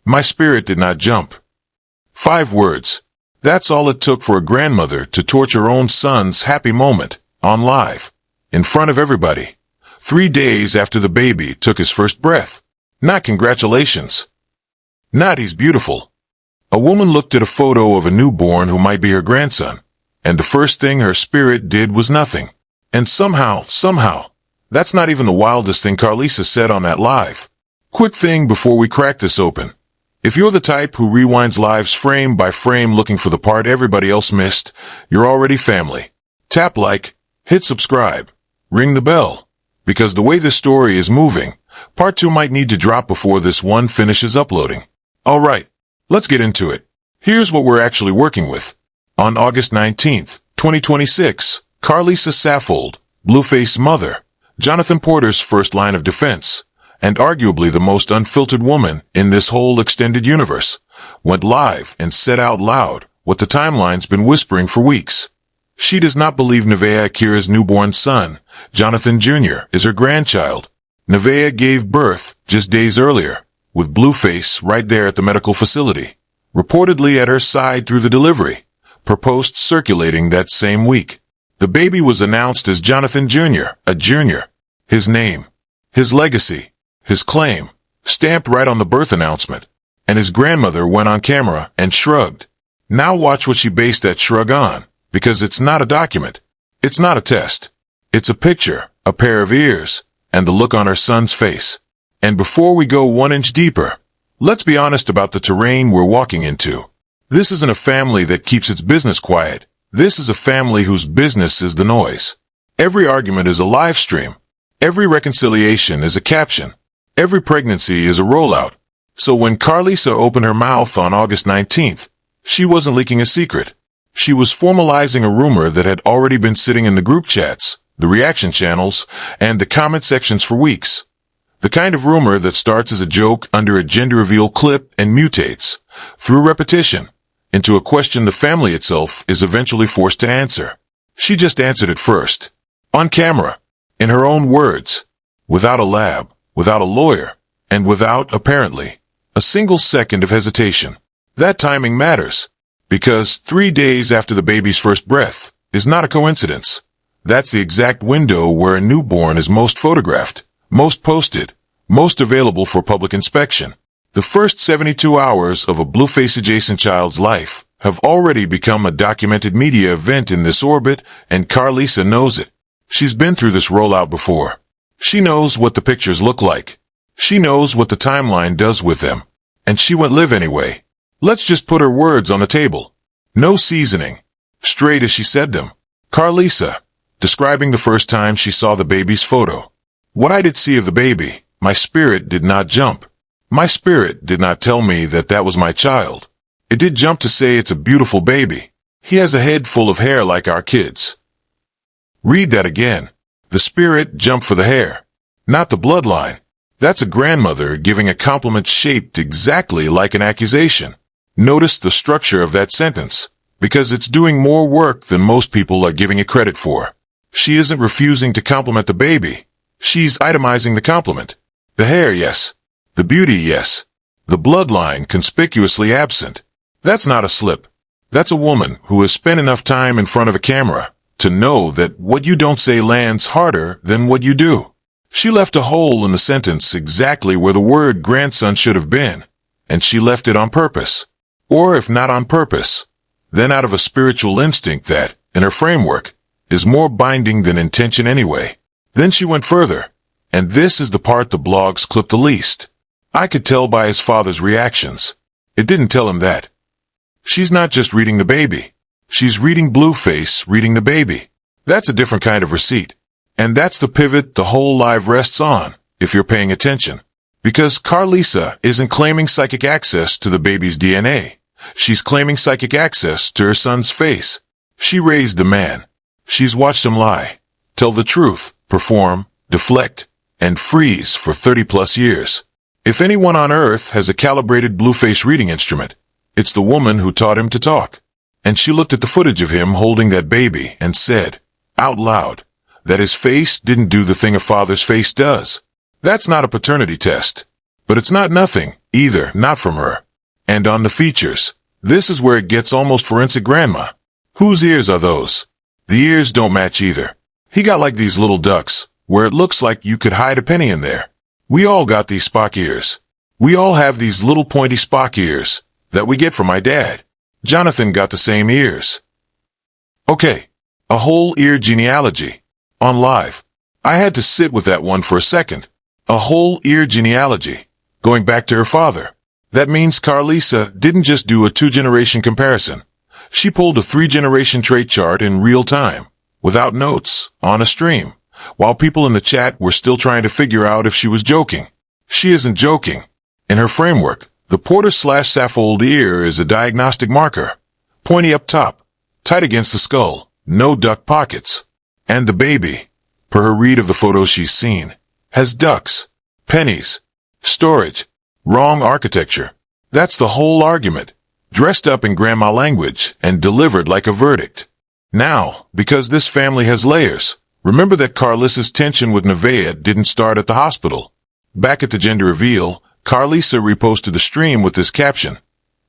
My spirit did not jump. 5 words. That's all it took for a grandmother to torch her own son's happy moment, on live, in front of everybody. 3 days after the baby took his first breath. Not congratulations. Not he's beautiful. A woman looked at a photo of a newborn who might be her grandson, and the first thing her spirit did was nothing. And somehow, that's not even the wildest thing Karlissa said on that live. Quick thing before we crack this open. If you're the type who rewinds lives frame by frame looking for the part everybody else missed, you're already family. Tap like, hit subscribe, ring the bell. Because the way this story is moving, part 2 might need to drop before this one finishes uploading. Alright, let's get into it. Here's what we're actually working with. On August 19th, 2026, Karlissa Saffold, Blueface's mother, Jonathan Porter's first line of defense, and arguably the most unfiltered woman in this whole extended universe, went live and said out loud what the timeline's been whispering for weeks. She does not believe Nevaeh Akira's newborn son, Jonathan Jr., is her grandchild. Nevaeh gave birth just days earlier, with Blueface right there at the medical facility, reportedly at her side through the delivery, per post circulating that same week. The baby was announced as Jonathan Jr., a junior. His name, his legacy, his claim, stamped right on the birth announcement, and his grandmother went on camera and shrugged. Now watch what she based that shrug on, because it's not a document. It's not a test. It's a picture, a pair of ears, and the look on her son's face. And before we go 1 inch deeper, let's be honest about the terrain we're walking into. This isn't a family that keeps its business quiet. This is a family whose business is the noise. Every argument is a live stream. Every reconciliation is a caption. Every pregnancy is a rollout. So when Karlissa opened her mouth on August 19th, she wasn't leaking a secret. She was formalizing a rumor that had already been sitting in the group chats, the reaction channels, and the comment sections for weeks. The kind of rumor that starts as a joke under a gender reveal clip and mutates, through repetition, into a question the family itself is eventually forced to answer. She just answered it first. On camera. In her own words. Without a lab. Without a lawyer, and without, apparently, a single second of hesitation. That timing matters, because 3 days after the baby's first breath is not a coincidence. That's the exact window where a newborn is most photographed, most posted, most available for public inspection. The first 72 hours of a Blueface-adjacent child's life have already become a documented media event in this orbit, and Karlissa knows it. She's been through this rollout before. She knows what the pictures look like. She knows what the timeline does with them. And she went live anyway. Let's just put her words on the table. No seasoning. Straight as she said them. Karlissa, describing the first time she saw the baby's photo. What I did see of the baby, my spirit did not jump. My spirit did not tell me that that was my child. It did jump to say it's a beautiful baby. He has a head full of hair like our kids. Read that again. The spirit jumped for the hair, not the bloodline. That's a grandmother giving a compliment shaped exactly like an accusation. Notice the structure of that sentence, because it's doing more work than most people are giving it credit for. She isn't refusing to compliment the baby. She's itemizing the compliment. The hair, yes. The beauty, yes. The bloodline conspicuously absent. That's not a slip. That's a woman who has spent enough time in front of a camera to know that what you don't say lands harder than what you do. She left a hole in the sentence exactly where the word grandson should have been, and she left it on purpose. Or if not on purpose, then out of a spiritual instinct that, in her framework, is more binding than intention anyway. Then she went further, and this is the part the blogs clipped the least. I could tell by his father's reactions. It didn't tell him that. She's not just reading the baby. She's reading Blueface, reading the baby. That's a different kind of receipt. And that's the pivot the whole live rests on, if you're paying attention. Because Karlissa isn't claiming psychic access to the baby's DNA. She's claiming psychic access to her son's face. She raised the man. She's watched him lie, tell the truth, perform, deflect, and freeze for 30-plus years. If anyone on Earth has a calibrated Blueface reading instrument, it's the woman who taught him to talk. And she looked at the footage of him holding that baby and said, out loud, that his face didn't do the thing a father's face does. That's not a paternity test. But it's not nothing. Either, not from her. And on the features. This is where it gets almost forensic, grandma. Whose ears are those? The ears don't match either. He got like these little ducks, where it looks like you could hide a penny in there. We all got these Spock ears. We all have these little pointy Spock ears that we get from my dad. Jonathan got the same ears. Okay. A whole ear genealogy. On live. I had to sit with that one for a second. A whole ear genealogy. Going back to her father. That means Karlissa didn't just do a 2-generation comparison. She pulled a 3-generation trait chart in real time, without notes, on a stream, while people in the chat were still trying to figure out if she was joking. She isn't joking. In her framework, the Porter/Saffold ear is a diagnostic marker. Pointy up top, tight against the skull, no duck pockets. And the baby, per her read of the photos she's seen, has ducks, pennies, storage, wrong architecture. That's the whole argument, dressed up in grandma language and delivered like a verdict. Now, because this family has layers, remember that Karlissa's tension with Nevaeh didn't start at the hospital. Back at the gender reveal, Karlissa reposted the stream with this caption.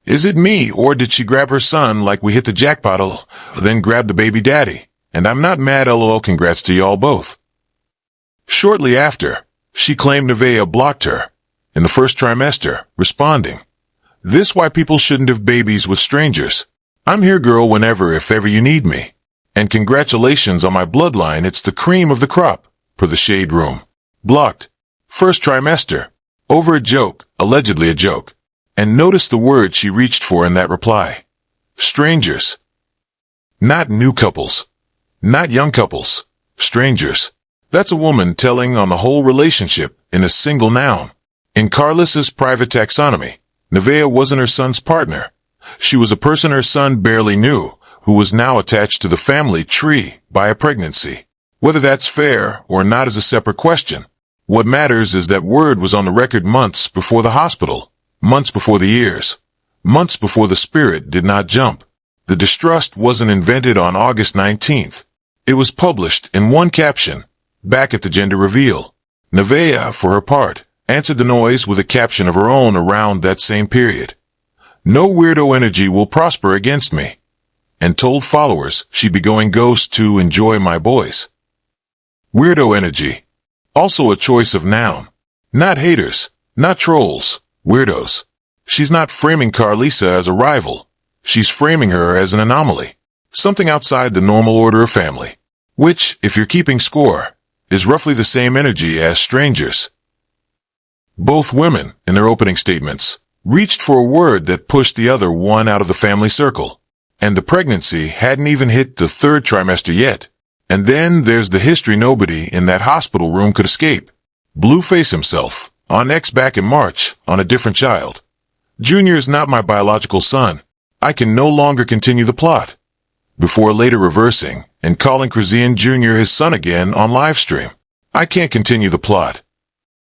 Is it me, or did she grab her son like we hit the jackpot, then grab the baby daddy? And I'm not mad, lol, congrats to y'all both. Shortly after, she claimed Nevaeh blocked her in the first trimester, responding, "This why people shouldn't have babies with strangers. I'm here, girl, whenever, if ever you need me. And congratulations on my bloodline, it's the cream of the crop," per the Shade Room. Blocked. First trimester. Over a joke, allegedly a joke. And notice the word she reached for in that reply. Strangers. Not new couples. Not young couples. Strangers. That's a woman telling on the whole relationship in a single noun. In Karlissa's private taxonomy, Nevaeh wasn't her son's partner. She was a person her son barely knew, who was now attached to the family tree by a pregnancy. Whether that's fair or not is a separate question. What matters is that word was on the record months before the hospital, months before the ears, months before the spirit did not jump. The distrust wasn't invented on August 19th. It was published in one caption, back at the gender reveal. Nevaeh, for her part, answered the noise with a caption of her own around that same period. No weirdo energy will prosper against me. And told followers she'd be going ghost to enjoy my boys. Weirdo energy. Also a choice of noun. Not haters, not trolls, weirdos. She's not framing Karlissa as a rival. She's framing her as an anomaly. Something outside the normal order of family. Which, if you're keeping score, is roughly the same energy as strangers. Both women, in their opening statements, reached for a word that pushed the other one out of the family circle. And the pregnancy hadn't even hit the 3rd trimester yet. And then there's the history nobody in that hospital room could escape. Blueface himself, on X back in March, on a different child. Junior is not my biological son. I can no longer continue the plot. Before later reversing and calling Chrisean Jr. his son again on livestream. I can't continue the plot.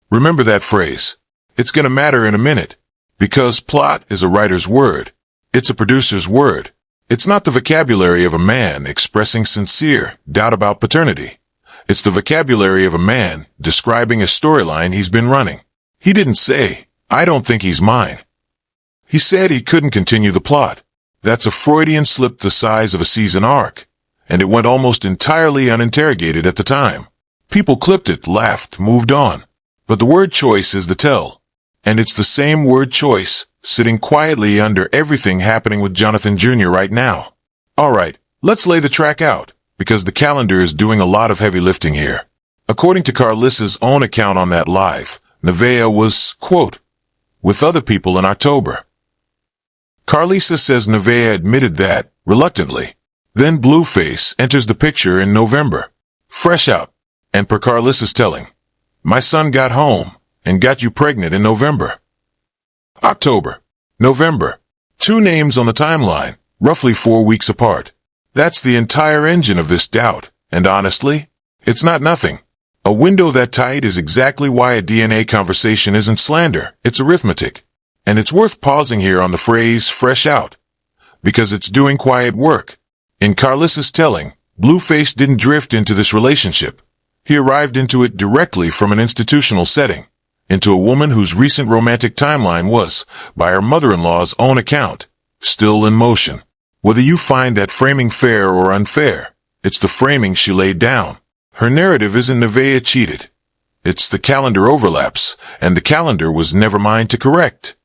Remember that phrase. It's gonna matter in a minute. Because plot is a writer's word. It's a producer's word. It's not the vocabulary of a man expressing sincere doubt about paternity. It's the vocabulary of a man describing a storyline he's been running. He didn't say, I don't think he's mine. He said he couldn't continue the plot. That's a Freudian slip the size of a season arc. And it went almost entirely uninterrogated at the time. People clipped it, laughed, moved on. But the word choice is the tell. And it's the same word choice, sitting quietly under everything happening with Jonathan Jr. right now. Alright, let's lay the track out, because the calendar is doing a lot of heavy lifting here. According to Karlissa's own account on that live, Nevaeh was, quote, with other people in October. Karlissa says Nevaeh admitted that, reluctantly. Then Blueface enters the picture in November. Fresh out. And per Karlissa's telling, my son got home and got you pregnant in November. October. November. 2 names on the timeline, roughly 4 weeks apart. That's the entire engine of this doubt, and honestly, it's not nothing. A window that tight is exactly why a DNA conversation isn't slander, it's arithmetic. And it's worth pausing here on the phrase fresh out, because it's doing quiet work. In Karlissa's telling, Blueface didn't drift into this relationship. He arrived into it directly from an institutional setting. into a woman whose recent romantic timeline was, by her mother-in-law's own account, still in motion. Whether you find that framing fair or unfair, it's the framing she laid down. Her narrative isn't Nevaeh cheated. It's the calendar overlaps, and the calendar was never mine to correct.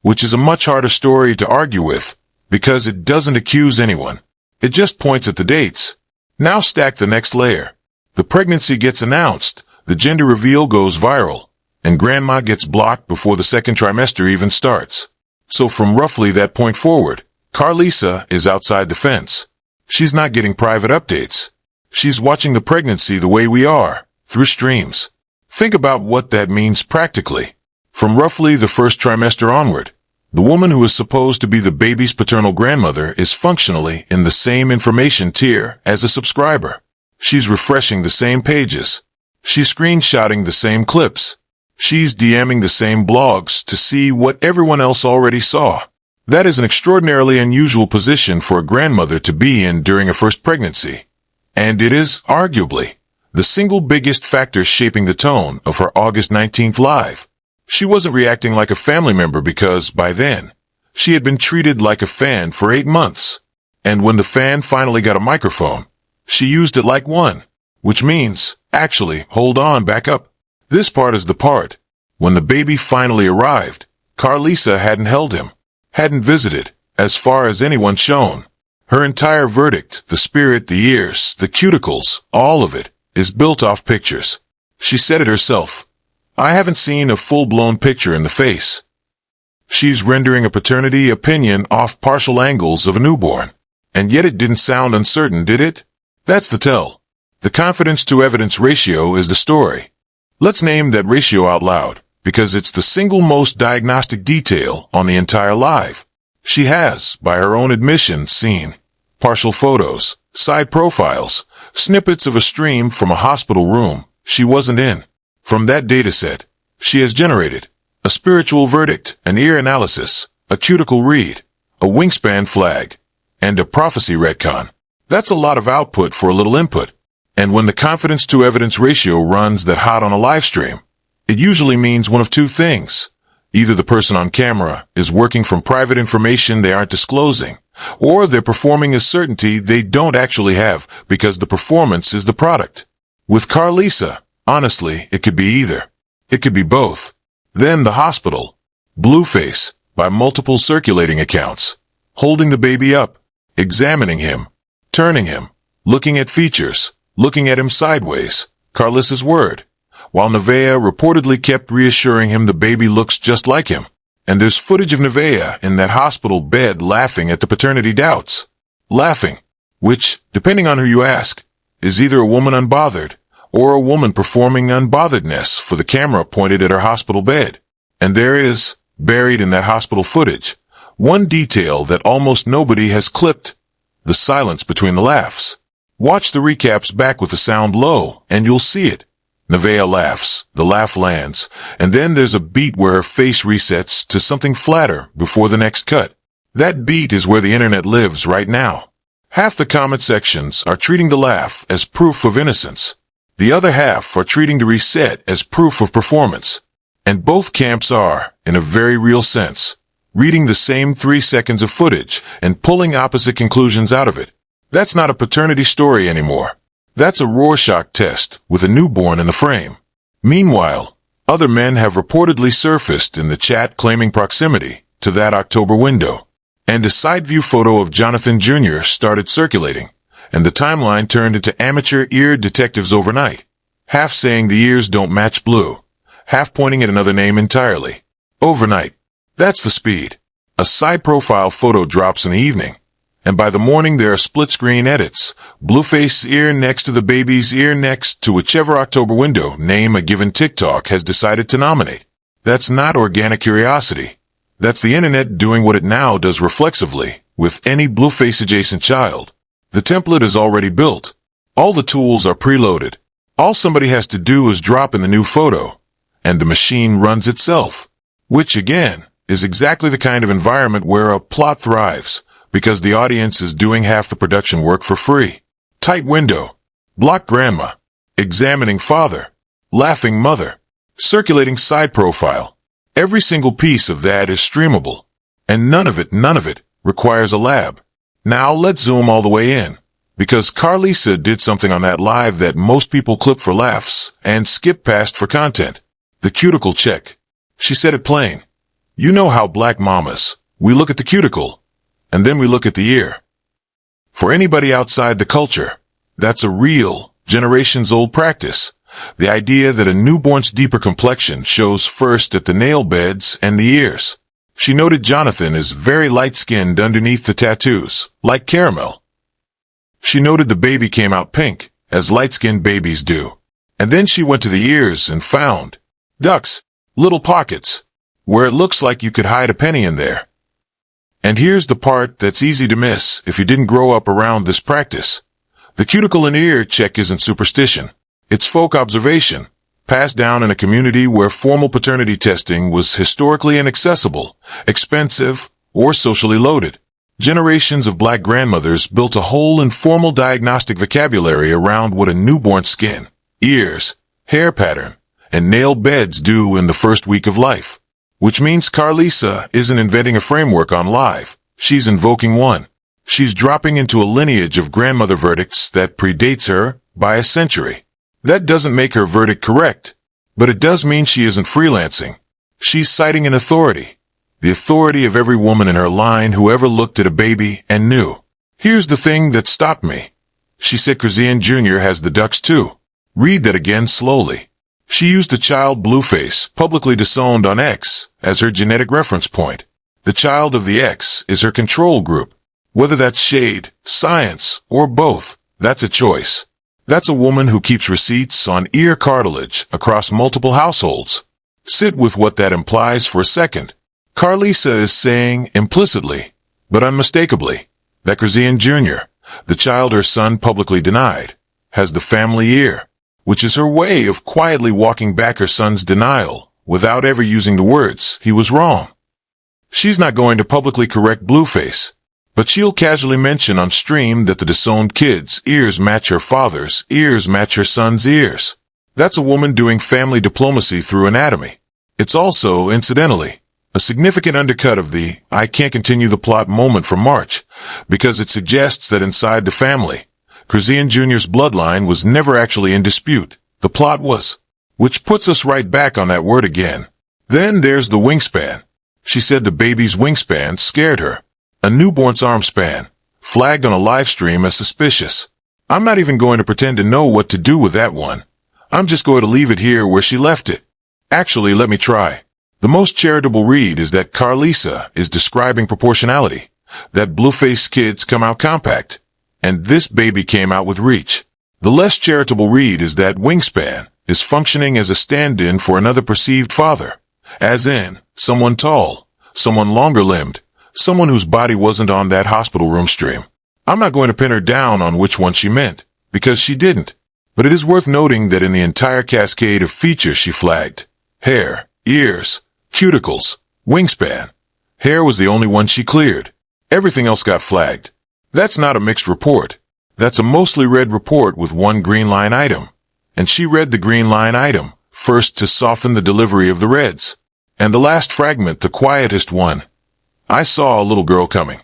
Which is a much harder story to argue with, because it doesn't accuse anyone. It just points at the dates. Now stack the next layer. The pregnancy gets announced, the gender reveal goes viral, and grandma gets blocked before the second trimester even starts. So from roughly that point forward, Karlissa is outside the fence. She's not getting private updates. She's watching the pregnancy the way we are, through streams. Think about what that means practically. From roughly the first trimester onward, the woman who is supposed to be the baby's paternal grandmother is functionally in the same information tier as a subscriber. She's refreshing the same pages. She's screenshotting the same clips. She's DMing the same blogs to see what everyone else already saw. That is an extraordinarily unusual position for a grandmother to be in during a first pregnancy. And it is, arguably, the single biggest factor shaping the tone of her August 19th live. She wasn't reacting like a family member because, by then, she had been treated like a fan for 8 months. And when the fan finally got a microphone, she used it like one. Which means, actually, hold on, back up. This part is the part. When the baby finally arrived, Karlissa hadn't held him, hadn't visited, as far as anyone's shown. Her entire verdict, the spirit, the ears, the cuticles, all of it, is built off pictures. She said it herself. I haven't seen a full-blown picture in the face. She's rendering a paternity opinion off partial angles of a newborn. And yet it didn't sound uncertain, did it? That's the tell. The confidence-to-evidence ratio is the story. Let's name that ratio out loud, because it's the single most diagnostic detail on the entire live. She has, by her own admission, seen partial photos, side profiles, snippets of a stream from a hospital room she wasn't in. From that dataset, she has generated a spiritual verdict, an ear analysis, a cuticle read, a wingspan flag, and a prophecy retcon. That's a lot of output for a little input. And when the confidence-to-evidence ratio runs that hot on a live stream, it usually means one of two things. Either the person on camera is working from private information they aren't disclosing, or they're performing a certainty they don't actually have because the performance is the product. With Karlissa, honestly, it could be either. It could be both. Then the hospital. Blueface, by multiple circulating accounts. Holding the baby up. Examining him. Turning him. Looking at features. Looking at him sideways. Karlissa's word. While Nevaeh reportedly kept reassuring him the baby looks just like him. And there's footage of Nevaeh in that hospital bed laughing at the paternity doubts. Laughing. Which, depending on who you ask, is either a woman unbothered, or a woman performing unbotheredness for the camera pointed at her hospital bed. And there is, buried in that hospital footage, one detail that almost nobody has clipped. The silence between the laughs. Watch the recaps back with the sound low, and you'll see it. Nevaeh laughs, the laugh lands, and then there's a beat where her face resets to something flatter before the next cut. That beat is where the internet lives right now. Half the comment sections are treating the laugh as proof of innocence. The other half are treating the reset as proof of performance. And both camps are, in a very real sense, reading the same 3 seconds of footage and pulling opposite conclusions out of it. That's not a paternity story anymore. That's a Rorschach test with a newborn in the frame. Meanwhile, other men have reportedly surfaced in the chat claiming proximity to that October window. And a side view photo of Jonathan Jr. started circulating, and the timeline turned into amateur ear detectives overnight. Half saying the ears don't match blue, half pointing at another name entirely. Overnight. That's the speed. A side profile photo drops in the evening, and by the morning there are split-screen edits. Blueface's ear next to the baby's ear next to whichever October window name a given TikTok has decided to nominate. That's not organic curiosity. That's the internet doing what it now does reflexively with any Blueface-adjacent child. The template is already built. All the tools are preloaded. All somebody has to do is drop in the new photo, and the machine runs itself. Which, again, is exactly the kind of environment where a plot thrives, because the audience is doing half the production work for free. Tight window. Block grandma. Examining father. Laughing mother. circulating side profile. Every single piece of that is streamable. And none of it requires a lab. Now let's zoom all the way in. Because Karlissa did something on that live that most people clip for laughs and skip past for content. The cuticle check. She said it plain. You know how black mamas, we look at the cuticle, and then we look at the ear. For anybody outside the culture, that's a real, generations-old practice. The idea that a newborn's deeper complexion shows first at the nail beds and the ears. She noted Jonathan is very light-skinned underneath the tattoos, like caramel. She noted the baby came out pink, as light-skinned babies do. And then she went to the ears and found ducks, little pockets, where it looks like you could hide a penny in there. And here's the part that's easy to miss if you didn't grow up around this practice. The cuticle and ear check isn't superstition. It's folk observation, passed down in a community where formal paternity testing was historically inaccessible, expensive, or socially loaded. Generations of black grandmothers built a whole informal diagnostic vocabulary around what a newborn's skin, ears, hair pattern, and nail beds do in the first week of life. Which means Karlissa isn't inventing a framework on live, she's invoking one. She's dropping into a lineage of grandmother verdicts that predates her by a century. That doesn't make her verdict correct, but it does mean she isn't freelancing. She's citing an authority. The authority of every woman in her line who ever looked at a baby and knew. Here's the thing that stopped me. She said Chrisean Jr. has the ducks too. Read that again slowly. She used the child Blueface, publicly disowned on X, as her genetic reference point. The child of the X is her control group. Whether that's shade, science, or both, that's a choice. That's a woman who keeps receipts on ear cartilage across multiple households. Sit with what that implies for a second. Karlissa is saying implicitly, but unmistakably, that Chrisean Jr., the child her son publicly denied, has the family ear, which is her way of quietly walking back her son's denial without ever using the words, he was wrong. She's not going to publicly correct Blueface, but she'll casually mention on stream that the disowned kid's ears match her father's, ears match her son's ears. That's a woman doing family diplomacy through anatomy. It's also, incidentally, a significant undercut of the I can't continue the plot moment from March, because it suggests that inside the family, Chrisean Jr.'s bloodline was never actually in dispute. The plot was. Which puts us right back on that word again. Then there's the wingspan. She said the baby's wingspan scared her. A newborn's arm span, flagged on a live stream as suspicious. I'm not even going to pretend to know what to do with that one. I'm just going to leave it here where she left it. Actually, let me try. The most charitable read is that Karlissa is describing proportionality, that Blueface kids come out compact, and this baby came out with reach. The less charitable read is that wingspan is functioning as a stand-in for another perceived father, as in, someone tall, someone longer-limbed, someone whose body wasn't on that hospital room stream. I'm not going to pin her down on which one she meant, because she didn't, but it is worth noting that in the entire cascade of features she flagged, hair, ears, cuticles, wingspan, hair was the only one she cleared. Everything else got flagged. That's not a mixed report. That's a mostly red report with one green line item. And she read the green line item first to soften the delivery of the reds. And the last fragment, the quietest one. I saw a little girl coming.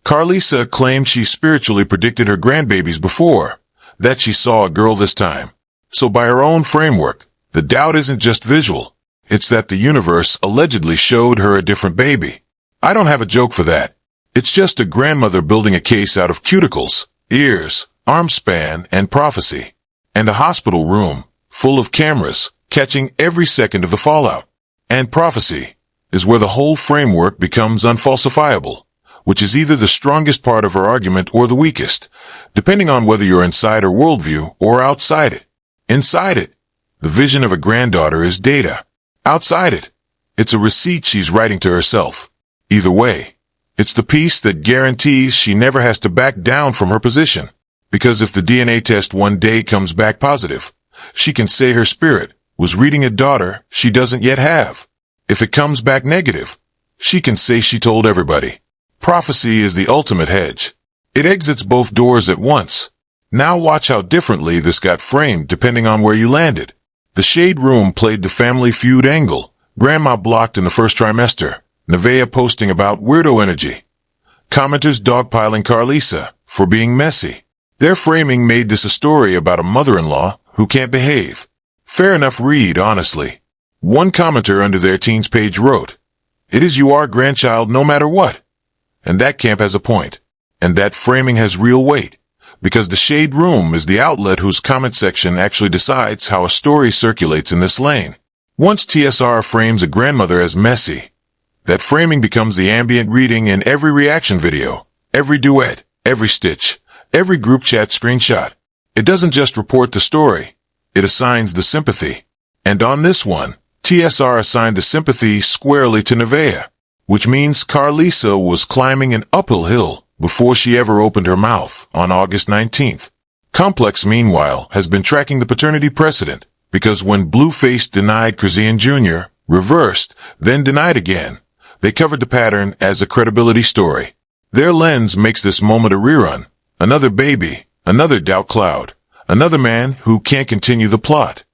Karlissa claimed she spiritually predicted her grandbabies before, that she saw a girl this time. So by her own framework, the doubt isn't just visual. It's that the universe allegedly showed her a different baby. I don't have a joke for that. It's just a grandmother building a case out of cuticles, ears, arm span, and prophecy. And a hospital room, full of cameras, catching every second of the fallout. And prophecy is where the whole framework becomes unfalsifiable, which is either the strongest part of her argument or the weakest, depending on whether you're inside her worldview or outside it. Inside it, the vision of a granddaughter is data. Outside it, it's a receipt she's writing to herself. Either way, it's the piece that guarantees she never has to back down from her position. Because if the DNA test one day comes back positive, she can say her spirit was reading a daughter she doesn't yet have. If it comes back negative, she can say she told everybody. Prophecy is the ultimate hedge. It exits both doors at once. Now watch how differently this got framed depending on where you landed. The Shade Room played the family feud angle. Grandma blocked in the first trimester. Nevaeh posting about weirdo energy. Commenters dogpiling Karlissa for being messy. Their framing made this a story about a mother-in-law who can't behave. Fair enough read, honestly. One commenter under their teens page wrote, "It is you our grandchild no matter what." And that camp has a point. And that framing has real weight. Because the Shade Room is the outlet whose comment section actually decides how a story circulates in this lane. Once TSR frames a grandmother as messy, that framing becomes the ambient reading in every reaction video, every duet, every stitch, every group chat screenshot. It doesn't just report the story, it assigns the sympathy. And on this one, TSR assigned the sympathy squarely to Nevaeh, which means Karlissa was climbing an uphill hill before she ever opened her mouth on August 19th. Complex, meanwhile, has been tracking the paternity precedent, because when Blueface denied Chrisean Jr., reversed, then denied again, they covered the pattern as a credibility story. Their lens makes this moment a rerun. Another baby, another doubt cloud, another man who can't continue the plot.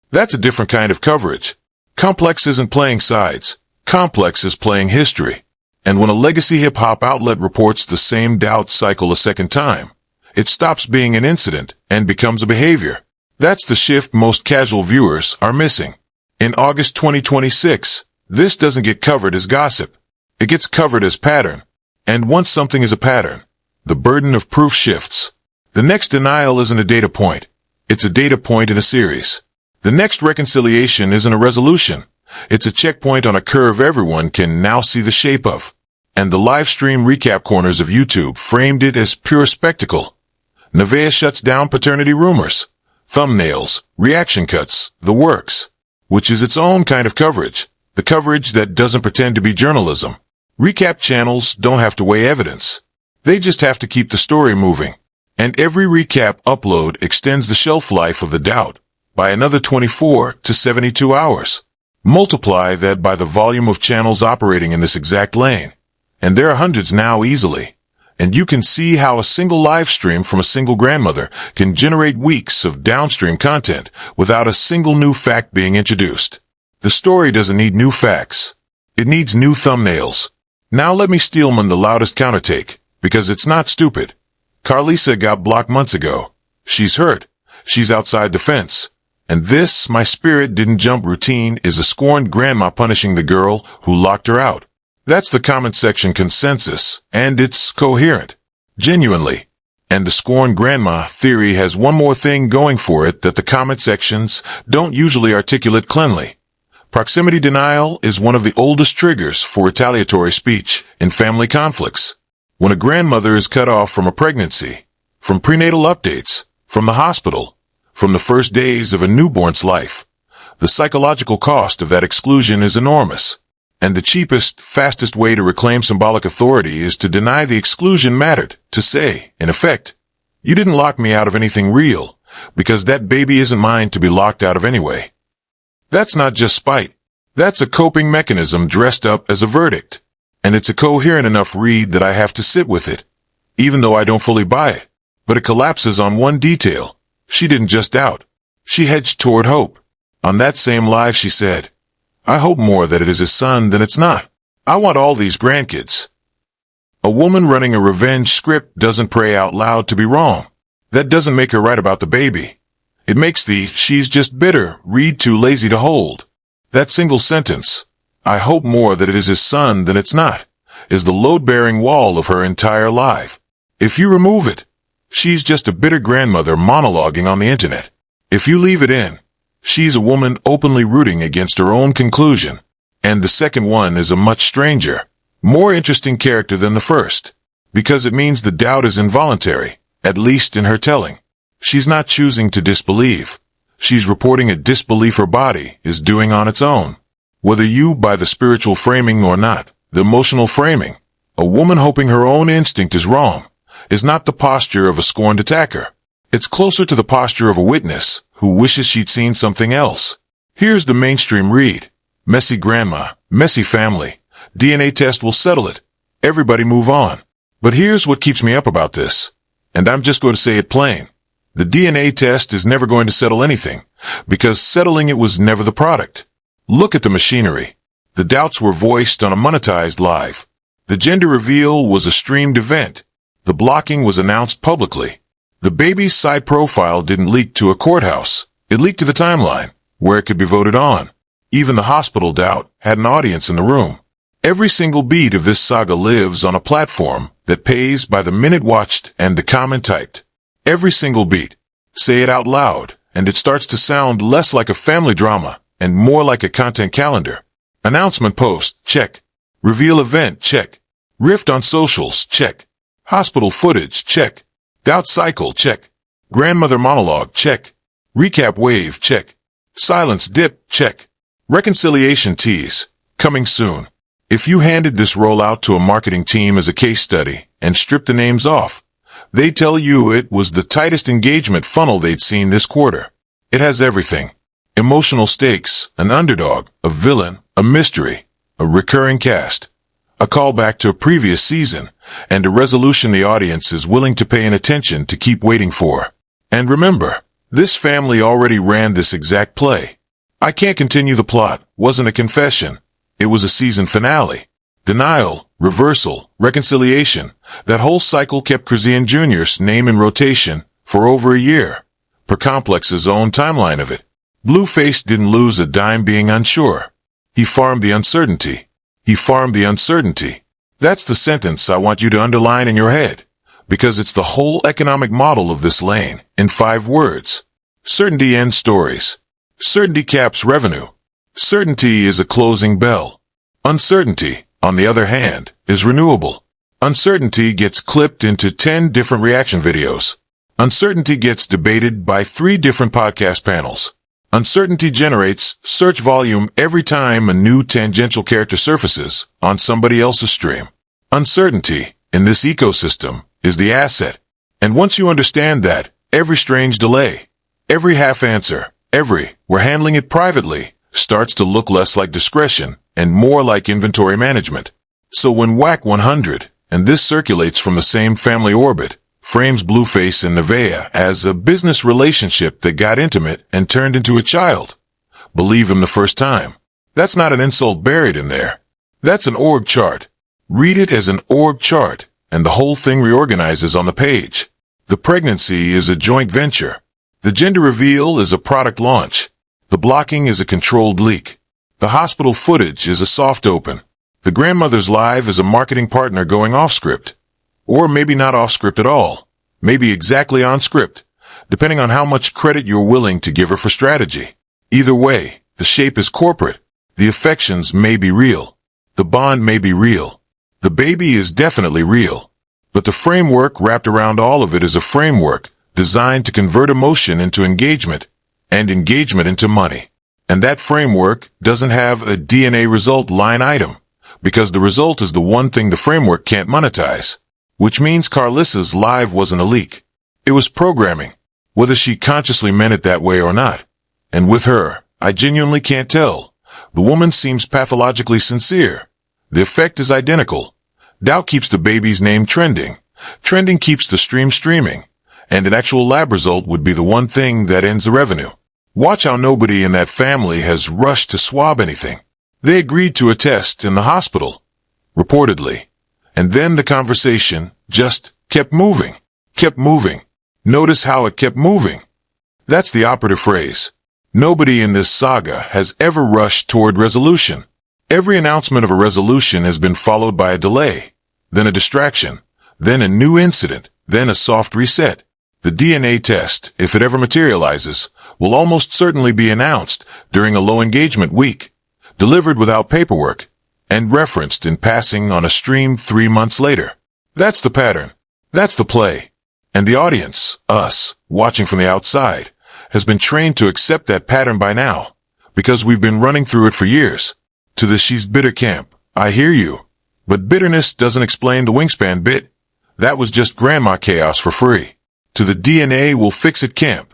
That's a different kind of coverage. Complex isn't playing sides. Complex is playing history. And when a legacy hip-hop outlet reports the same doubt cycle a second time, it stops being an incident and becomes a behavior. That's the shift most casual viewers are missing. In August 2026, this doesn't get covered as gossip. It gets covered as pattern. And once something is a pattern, the burden of proof shifts. The next denial isn't a data point. It's a data point in a series. The next reconciliation isn't a resolution. It's a checkpoint on a curve everyone can now see the shape of. And the live stream recap corners of YouTube framed it as pure spectacle. Nevaeh shuts down paternity rumors. Thumbnails, reaction cuts, the works, which is its own kind of coverage, the coverage that doesn't pretend to be journalism. Recap channels don't have to weigh evidence. They just have to keep the story moving. And every recap upload extends the shelf life of the doubt by another 24 to 72 hours. Multiply that by the volume of channels operating in this exact lane. And there are hundreds now easily. And you can see how a single live stream from a single grandmother can generate weeks of downstream content without a single new fact being introduced. The story doesn't need new facts. It needs new thumbnails. Now let me steelman the loudest countertake, because it's not stupid. Karlissa got blocked months ago. She's hurt. She's outside the fence. And this, my spirit didn't jump routine, is a scorned grandma punishing the girl who locked her out. That's the comment section consensus, and it's coherent. Genuinely. And the scorned grandma theory has one more thing going for it that the comment sections don't usually articulate cleanly. Proximity denial is one of the oldest triggers for retaliatory speech in family conflicts. When a grandmother is cut off from a pregnancy, from prenatal updates, from the hospital, from the first days of a newborn's life, the psychological cost of that exclusion is enormous. And the cheapest, fastest way to reclaim symbolic authority is to deny the exclusion mattered, to say, in effect, you didn't lock me out of anything real, because that baby isn't mine to be locked out of anyway. That's not just spite. That's a coping mechanism dressed up as a verdict. And it's a coherent enough read that I have to sit with it, even though I don't fully buy it. But it collapses on one detail. She didn't just doubt. She hedged toward hope. On that same live she said, I hope more that it is his son than it's not. I want all these grandkids. A woman running a revenge script doesn't pray out loud to be wrong. That doesn't make her right about the baby. It makes the she's just bitter read too lazy to hold. That single sentence, I hope more that it is his son than it's not, is the load-bearing wall of her entire life. If you remove it, she's just a bitter grandmother monologuing on the internet. If you leave it in, she's a woman openly rooting against her own conclusion. And the second one is a much stranger, more interesting character than the first, because it means the doubt is involuntary, at least in her telling. She's not choosing to disbelieve. She's reporting a disbelief her body is doing on its own. Whether you buy the spiritual framing or not, the emotional framing, a woman hoping her own instinct is wrong, is not the posture of a scorned attacker. It's closer to the posture of a witness who wishes she'd seen something else. Here's the mainstream read. Messy grandma, messy family. DNA test will settle it. Everybody move on. But here's what keeps me up about this. And I'm just going to say it plain. The DNA test is never going to settle anything, because settling it was never the product. Look at the machinery. The doubts were voiced on a monetized live. The gender reveal was a streamed event. The blocking was announced publicly. The baby's side profile didn't leak to a courthouse. It leaked to the timeline, where it could be voted on. Even the hospital doubt had an audience in the room. Every single beat of this saga lives on a platform that pays by the minute watched and the comment typed. Every single beat. Say it out loud, and it starts to sound less like a family drama and more like a content calendar. Announcement post, check. Reveal event, check. Rift on socials, check. Hospital footage, check. Doubt cycle, check. Grandmother monologue, check. Recap wave, check. Silence dip, check. Reconciliation tease, coming soon. If you handed this rollout to a marketing team as a case study and stripped the names off, they'd tell you it was the tightest engagement funnel they'd seen this quarter. It has everything. Emotional stakes, an underdog, a villain, a mystery, a recurring cast, a callback to a previous season, and a resolution the audience is willing to pay an attention to keep waiting for. And remember, this family already ran this exact play. I Can't Continue the Plot wasn't a confession. It was a season finale. Denial, reversal, reconciliation. That whole cycle kept Chrisean Jr.'s name in rotation for over a year, per Complex's own timeline of it. Blueface didn't lose a dime being unsure. He farmed the uncertainty. He farmed the uncertainty. That's the sentence I want you to underline in your head, because it's the whole economic model of this lane, in 5 words. Certainty ends stories. Certainty caps revenue. Certainty is a closing bell. Uncertainty, on the other hand, is renewable. Uncertainty gets clipped into 10 different reaction videos. Uncertainty gets debated by 3 different podcast panels. Uncertainty generates search volume every time a new tangential character surfaces on somebody else's stream. Uncertainty, in this ecosystem, is the asset. And once you understand that, every strange delay, every half answer, we're handling it privately, starts to look less like discretion and more like inventory management. So when WAC 100, and this circulates from the same family orbit, frames Blueface and Nevaeh as a business relationship that got intimate and turned into a child, believe him the first time. That's not an insult buried in there. That's an org chart. Read it as an org chart, and the whole thing reorganizes on the page. The pregnancy is a joint venture. The gender reveal is a product launch. The blocking is a controlled leak. The hospital footage is a soft open. The grandmother's live is a marketing partner going off script. Or maybe not off script at all. Maybe exactly on script, depending on how much credit you're willing to give her for strategy. Either way, the shape is corporate. The affections may be real. The bond may be real. The baby is definitely real. But the framework wrapped around all of it is a framework designed to convert emotion into engagement and engagement into money. And that framework doesn't have a DNA result line item, because the result is the one thing the framework can't monetize. Which means Karlissa's live wasn't a leak. It was programming, whether she consciously meant it that way or not. And with her, I genuinely can't tell. The woman seems pathologically sincere. The effect is identical. Doubt keeps the baby's name trending. Trending keeps the stream streaming. And an actual lab result would be the one thing that ends the revenue. Watch how nobody in that family has rushed to swab anything. They agreed to a test in the hospital, reportedly. And then the conversation just kept moving. Notice how it kept moving. That's the operative phrase. Nobody in this saga has ever rushed toward resolution. Every announcement of a resolution has been followed by a delay, then a distraction, then a new incident, then a soft reset. The DNA test, if it ever materializes, will almost certainly be announced during a low engagement week, delivered without paperwork, and referenced in passing on a stream 3 months later. That's the pattern. That's the play. And the audience, us, watching from the outside, has been trained to accept that pattern by now, because we've been running through it for years. To the she's bitter camp, I hear you. But bitterness doesn't explain the wingspan bit. That was just grandma chaos for free. To the DNA will fix it camp.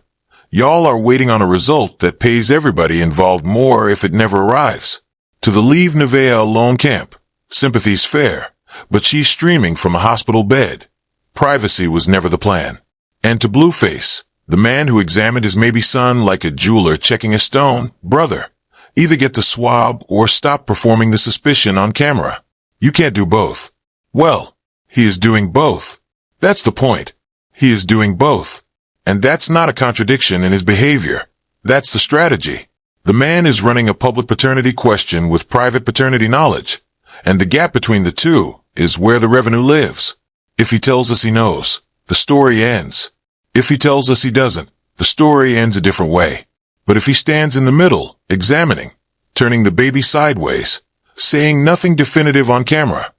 Y'all are waiting on a result that pays everybody involved more if it never arrives. To the leave Nevaeh alone camp, sympathy's fair, but she's streaming from a hospital bed. Privacy was never the plan. And to Blueface, The man who examined his maybe son like a jeweler checking a stone, brother. Either get the swab or stop performing the suspicion on camera. You can't do both. Well, he is doing both. That's the point. He is doing both. And that's not a contradiction in his behavior. That's the strategy. The man is running a public paternity question with private paternity knowledge. And the gap between the two is where the revenue lives. If he tells us he knows, the story ends. If he tells us he doesn't, the story ends a different way. But if he stands in the middle, examining, turning the baby sideways, saying nothing definitive on camera,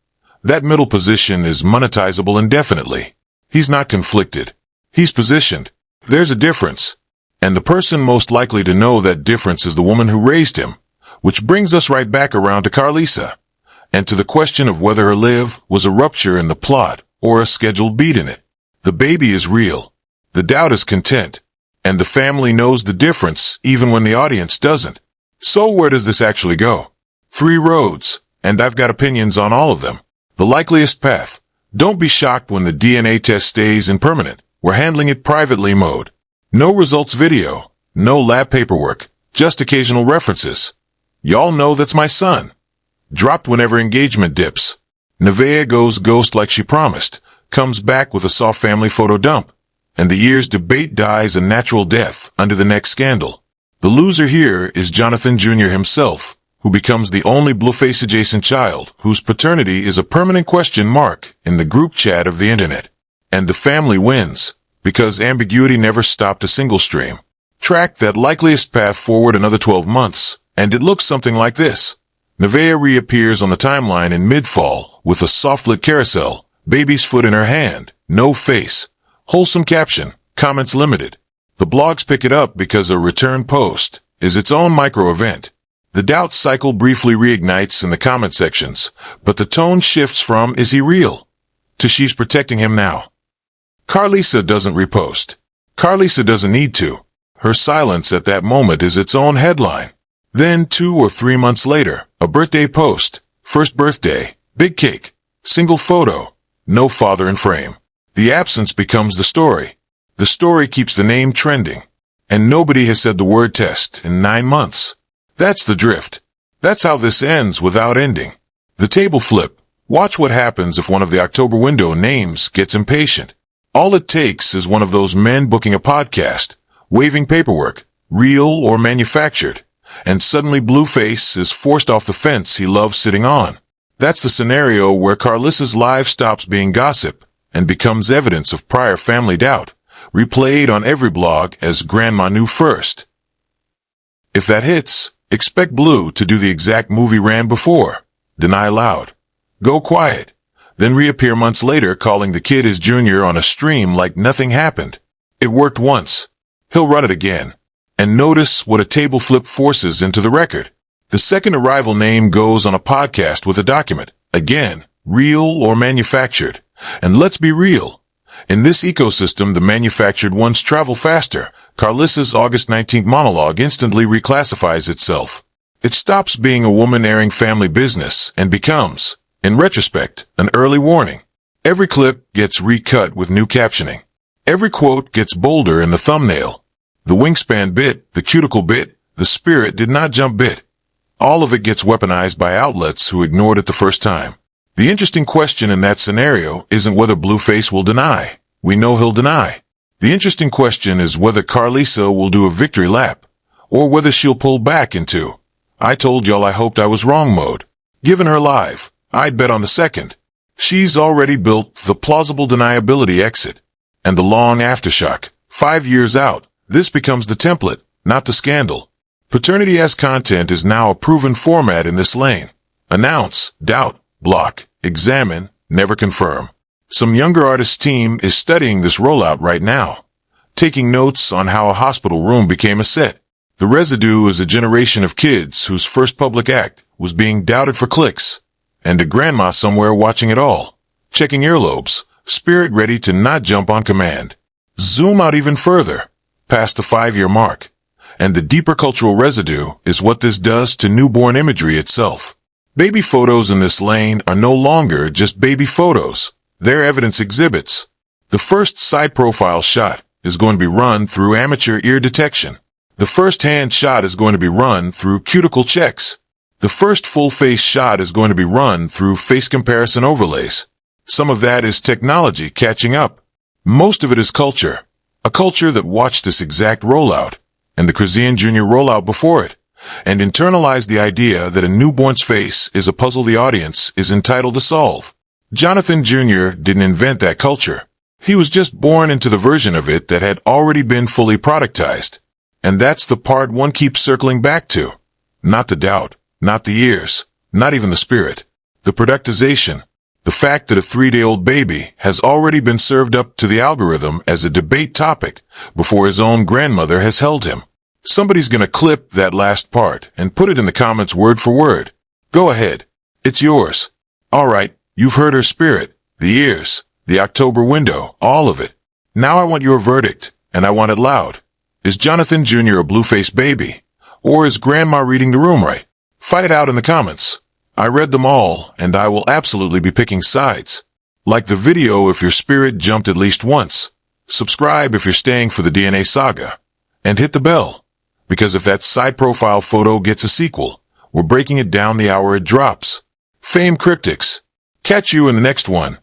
that middle position is monetizable indefinitely. He's not conflicted. He's positioned. There's a difference. And the person most likely to know that difference is the woman who raised him, which brings us right back around to Karlissa, and to the question of whether her live was a rupture in the plot or a scheduled beat in it. The baby is real. The doubt is content. And the family knows the difference even when the audience doesn't. So where does this actually go? 3 roads, and I've got opinions on all of them. The likeliest path. Don't be shocked when the DNA test stays in permanent. We're handling it privately mode. No results video, no lab paperwork, just occasional references. Y'all know that's my son. Dropped whenever engagement dips. Nevaeh goes ghost like she promised, comes back with a soft family photo dump. And the year's debate dies a natural death under the next scandal. The loser here is Jonathan Jr. himself, who becomes the only Blueface adjacent child whose paternity is a permanent question mark in the group chat of the internet. And the family wins, because ambiguity never stopped a single stream. Track that likeliest path forward another 12 months, and it looks something like this. Nevaeh reappears on the timeline in mid-fall with a soft-lit carousel, baby's foot in her hand, no face. Wholesome caption, comments limited. The blogs pick it up because a return post is its own micro-event. The doubt cycle briefly reignites in the comment sections, but the tone shifts from "is he real?" to "she's protecting him now." Karlissa doesn't repost. Karlissa doesn't need to. Her silence at that moment is its own headline. Then 2 or 3 months later, a birthday post, first birthday, big cake, single photo, no father in frame. The absence becomes the story. The story keeps the name trending. And nobody has said the word test in 9 months. That's the drift. That's how this ends without ending. The table flip. Watch what happens if one of the October window names gets impatient. All it takes is one of those men booking a podcast, waving paperwork, real or manufactured, and suddenly Blueface is forced off the fence he loves sitting on. That's the scenario where Karlissa's life stops being gossip and becomes evidence of prior family doubt, replayed on every blog as Grandma knew first. If that hits, expect Blue to do the exact move he ran before. Deny loud. Go quiet. Then reappear months later calling the kid his junior on a stream like nothing happened. It worked once. He'll run it again. And notice what a table flip forces into the record. The second arrival name goes on a podcast with a document. Again, real or manufactured. And let's be real. In this ecosystem, the manufactured ones travel faster. Karlissa's August 19th monologue instantly reclassifies itself. It stops being a woman airing family business and becomes, in retrospect, an early warning. Every clip gets recut with new captioning. Every quote gets bolder in the thumbnail. The wingspan bit, the cuticle bit, the spirit did not jump bit. All of it gets weaponized by outlets who ignored it the first time. The interesting question in that scenario isn't whether Blueface will deny. We know he'll deny. The interesting question is whether Karlissa will do a victory lap, or whether she'll pull back into "I told y'all I hoped I was wrong" mode. Given her live, I'd bet on the second. She's already built the plausible deniability exit. And the long aftershock. 5 years out, this becomes the template, not the scandal. Paternity as content is now a proven format in this lane. Announce, doubt, block, examine, never confirm. Some younger artists' team is studying this rollout right now, taking notes on how a hospital room became a set. The residue is a generation of kids whose first public act was being doubted for clicks, and a grandma somewhere watching it all, checking earlobes, spirit ready to not jump on command. Zoom out even further, past the 5-year mark, and the deeper cultural residue is what this does to newborn imagery itself. Baby photos in this lane are no longer just baby photos. They're evidence exhibits. The first side profile shot, is going to be run through amateur ear detection. The first-hand shot is going to be run through cuticle checks. The first full-face shot is going to be run through face comparison overlays. Some of that is technology catching up. Most of it is culture. A culture that watched this exact rollout, and the Chrisean Jr. rollout before it, and internalized the idea that a newborn's face is a puzzle the audience is entitled to solve. Jonathan Jr. didn't invent that culture. He was just born into the version of it that had already been fully productized. And that's the part one keeps circling back to. Not the doubt, not the ears, not even the spirit. The productization. The fact that a 3-day-old baby has already been served up to the algorithm as a debate topic before his own grandmother has held him. Somebody's gonna clip that last part and put it in the comments word for word. Go ahead. It's yours. Alright, you've heard her spirit, the ears, the October window, all of it. Now I want your verdict, and I want it loud. Is Jonathan Jr. a Blueface baby? Or is Grandma reading the room right? Fight it out in the comments. I read them all, and I will absolutely be picking sides. Like the video if your spirit jumped at least once. Subscribe if you're staying for the DNA saga. And hit the bell. Because if that side profile photo gets a sequel, we're breaking it down the hour it drops. Fame Cryptix. Catch you in the next one.